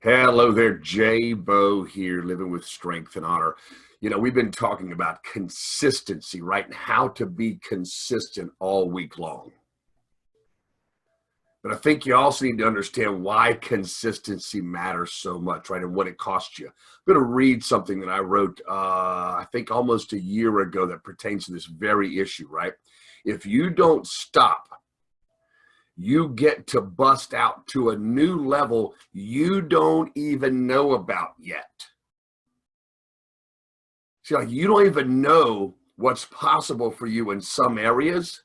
Hello there, Jay Bo here, living with strength and honor. We've been talking about consistency, right? And how to be consistent all week long. But I think you also need to understand why consistency matters so much, right? And what it costs you. I'm going to read something that I wrote, I think almost a year ago that pertains to this very issue, right? If you don't stop, you get to bust out to a new level you don't even know about yet. See, like you don't even know what's possible for you in some areas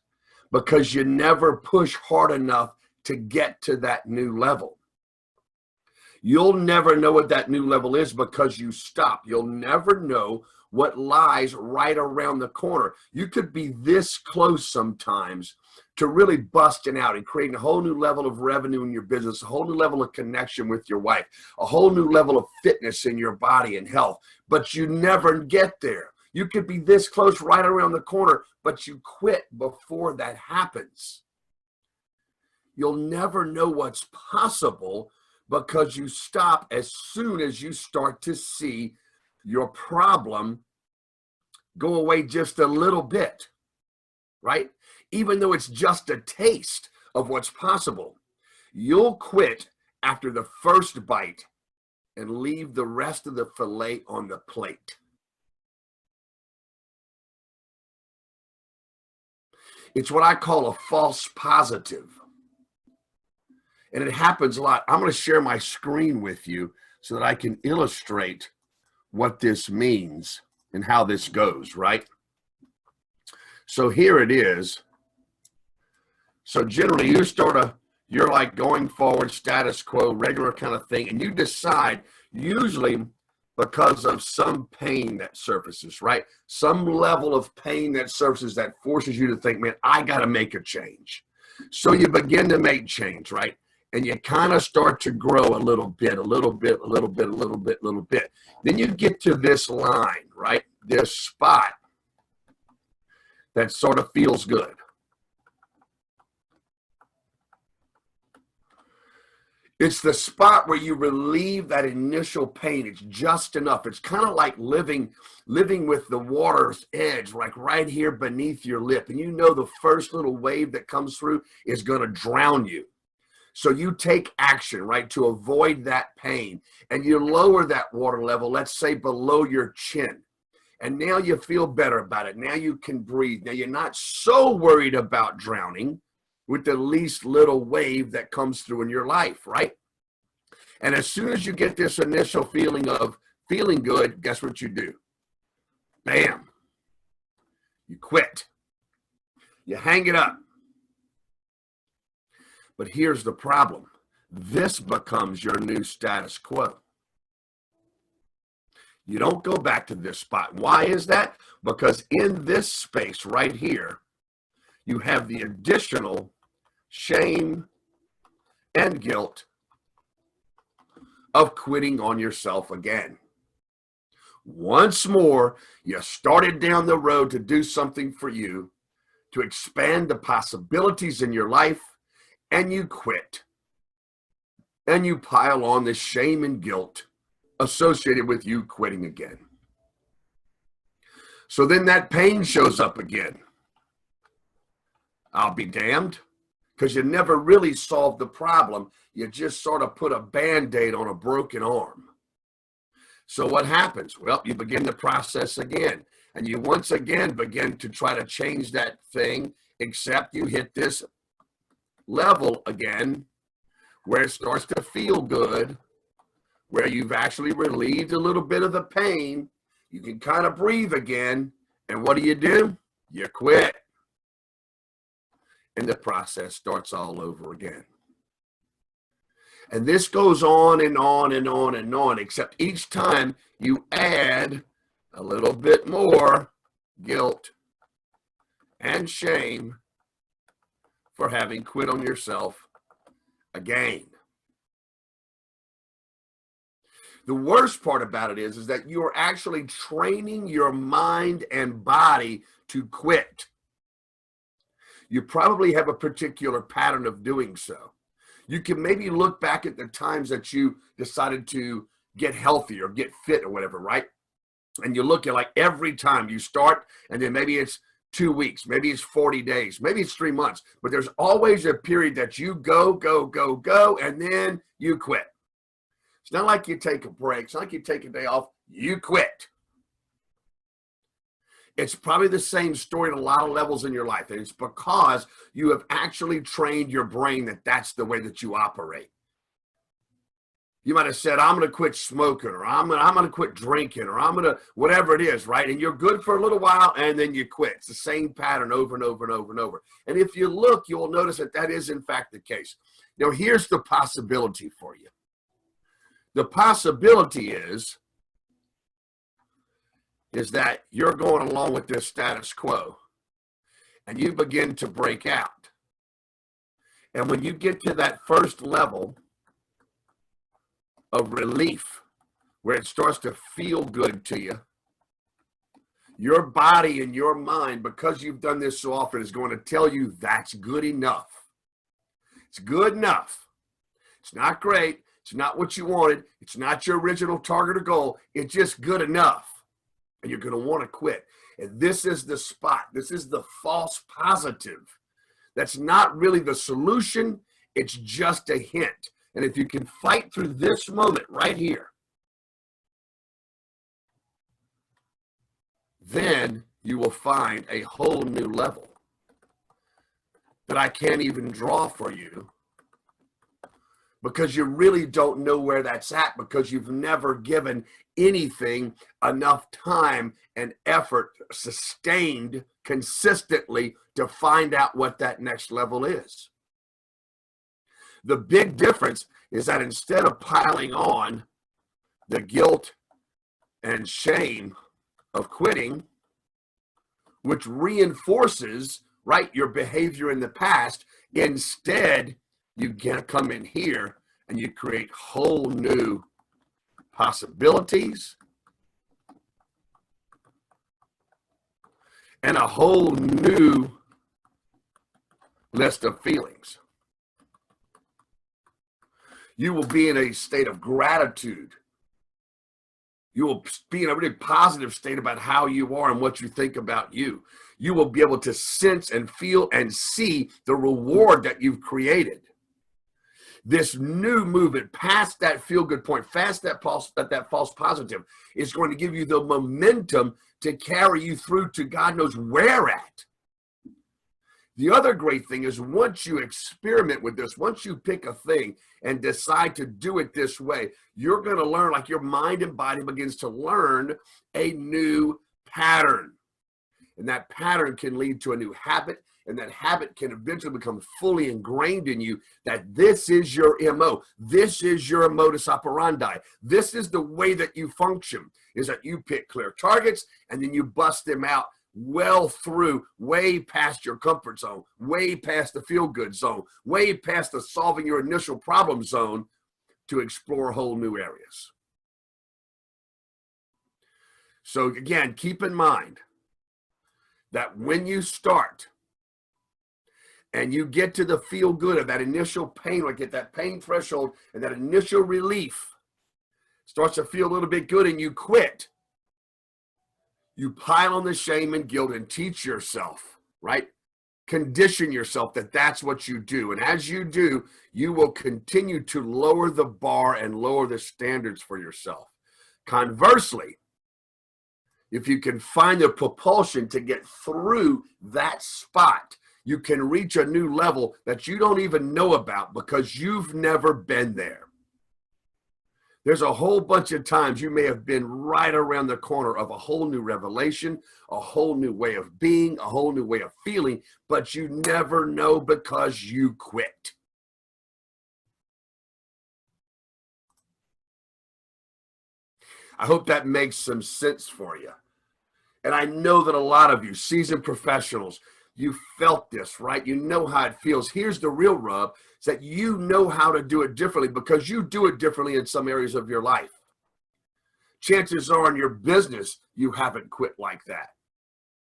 because you never push hard enough to get to that new level. You'll never know what that new level is because you stop. You'll never know what lies right around the corner. You could be this close sometimes to really busting out and creating a whole new level of revenue in your business, a whole new level of connection with your wife, a whole new level of fitness in your body and health, but you never get there. You could be this close right around the corner, but you quit before that happens. You'll never know what's possible because you stop as soon as you start to see your problem go away just a little bit, right? Even though it's just a taste of what's possible, you'll quit after the first bite and leave the rest of the fillet on the plate. It's what I call a false positive. And it happens a lot. I'm going to share my screen with you so that I can illustrate what this means and how this goes, right? So here it is. So generally you're like going forward, status quo, regular kind of thing. And you decide, usually because of some pain that surfaces, right? Some level of pain that surfaces that forces you to think, man, I got to make a change. So you begin to make change, right? And you kind of start to grow a little bit, a little bit, a little bit, a little bit, a little bit. Then you get to this line, right? This spot that sort of feels good. It's the spot where you relieve that initial pain. It's just enough. It's kind of like living with the water's edge, like right here beneath your lip. And you know the first little wave that comes through is going to drown you. So you take action, right, to avoid that pain. And you lower that water level, let's say below your chin. And now you feel better about it. Now you can breathe. Now you're not so worried about drowning with the least little wave that comes through in your life, right? And as soon as you get this initial feeling of feeling good, guess what you do? Bam. You quit. You hang it up. But here's the problem. This becomes your new status quo. You don't go back to this spot. Why is that? Because in this space right here, you have the additional shame and guilt of quitting on yourself again. Once more, you started down the road to do something for you, to expand the possibilities in your life, and you quit. And you pile on the shame and guilt associated with you quitting again. So then that pain shows up again. I'll be damned, because you never really solved the problem. You just sort of put a Band-Aid on a broken arm. So what happens? Well, you begin the process again. And you once again begin to try to change that thing, except you hit this level again where it starts to feel good, where you've actually relieved a little bit of the pain. You can kind of breathe again. And what do? You quit. And the process starts all over again. And this goes on and on and on and on, except each time you add a little bit more guilt and shame for having quit on yourself again. The worst part about it is that you are actually training your mind and body to quit. You probably have a particular pattern of doing so. You can maybe look back at the times that you decided to get healthy or get fit or whatever, right? And you look at like every time you start, and then maybe it's 2 weeks, maybe it's 40 days, maybe it's 3 months, but there's always a period that you go, and then you quit. It's not like you take a break. It's not like you take a day off. You quit. It's probably the same story at a lot of levels in your life. And it's because you have actually trained your brain that that's the way that you operate. You might have said, I'm going to quit smoking, or I'm going to quit drinking, or I'm going to, whatever it is, right? And you're good for a little while, and then you quit. It's the same pattern over and over and over and over. And if you look, you will notice that that is, in fact, the case. Now, here's the possibility for you. The possibility is that you're going along with this status quo, and you begin to break out. And when you get to that first level of relief, where it starts to feel good to you, your body and your mind, because you've done this so often, is going to tell you that's good enough. It's good enough. It's not great. It's not what you wanted. It's not your original target or goal. It's just good enough. And you're going to want to quit. And this is the spot. This is the false positive. That's not really the solution. It's just a hint. And if you can fight through this moment right here, then you will find a whole new level that I can't even draw for you, because you really don't know where that's at, because you've never given anything enough time and effort sustained consistently to find out what that next level is. The big difference is that instead of piling on the guilt and shame of quitting, which reinforces, right, your behavior in the past, instead you come in here and you create whole new possibilities and a whole new list of feelings. You will be in a state of gratitude. You will be in a really positive state about how you are and what you think about you. You will be able to sense and feel and see the reward that you've created. This new movement past that feel-good point, past that false positive, is going to give you the momentum to carry you through to God knows where at. The other great thing is, once you experiment with this, once you pick a thing and decide to do it this way, you're going to learn, like your mind and body begins to learn a new pattern. And that pattern can lead to a new habit, and that habit can eventually become fully ingrained in you, that this is your MO. This is your modus operandi. This is the way that you function, is that you pick clear targets and then you bust them out well through, way past your comfort zone, way past the feel-good zone, way past the solving your initial problem zone, to explore whole new areas. So again, keep in mind that when you start and you get to the feel-good of that initial pain, like at that pain threshold and that initial relief starts to feel a little bit good, and you quit, you pile on the shame and guilt and teach yourself, right? Condition yourself that that's what you do. And as you do, you will continue to lower the bar and lower the standards for yourself. Conversely, if you can find the propulsion to get through that spot, you can reach a new level that you don't even know about because you've never been there. There's a whole bunch of times you may have been right around the corner of a whole new revelation, a whole new way of being, a whole new way of feeling, but you never know because you quit. I hope that makes some sense for you. And I know that a lot of you seasoned professionals, you felt this, right? You know how it feels. Here's the real rub, is that you know how to do it differently because you do it differently in some areas of your life. Chances are in your business, you haven't quit like that,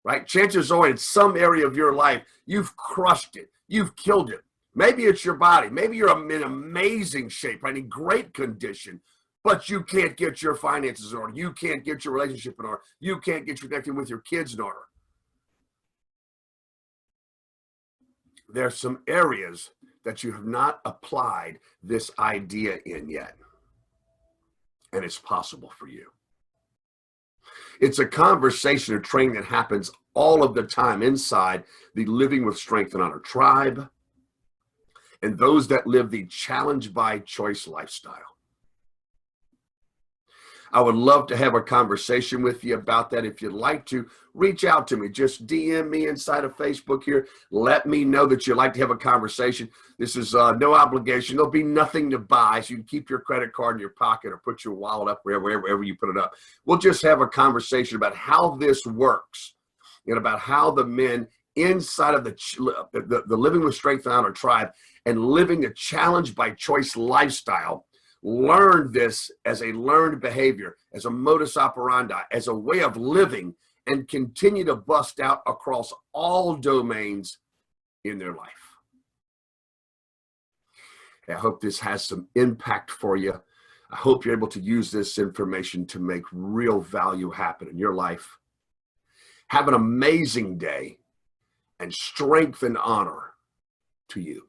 right? Chances are in some area of your life, you've crushed it. You've killed it. Maybe it's your body. Maybe you're in amazing shape, right? In great condition, but you can't get your finances in order. You can't get your relationship in order. You can't get your connecting with your kids in order. There's some areas that you have not applied this idea in yet, and it's possible for you. It's a conversation or training that happens all of the time inside the Living with Strength and Honor tribe and those that live the challenge by choice lifestyle. I would love to have a conversation with you about that. If you'd like to, reach out to me. Just DM me inside of Facebook here. Let me know that you'd like to have a conversation. This is no obligation. There'll be nothing to buy, so you can keep your credit card in your pocket or put your wallet up wherever you put it up. We'll just have a conversation about how this works and about how the men inside of the Living with Strength and Honor tribe and living a challenge by choice lifestyle learn this as a learned behavior, as a modus operandi, as a way of living, and continue to bust out across all domains in their life. I hope this has some impact for you. I hope you're able to use this information to make real value happen in your life. Have an amazing day, and strength and honor to you.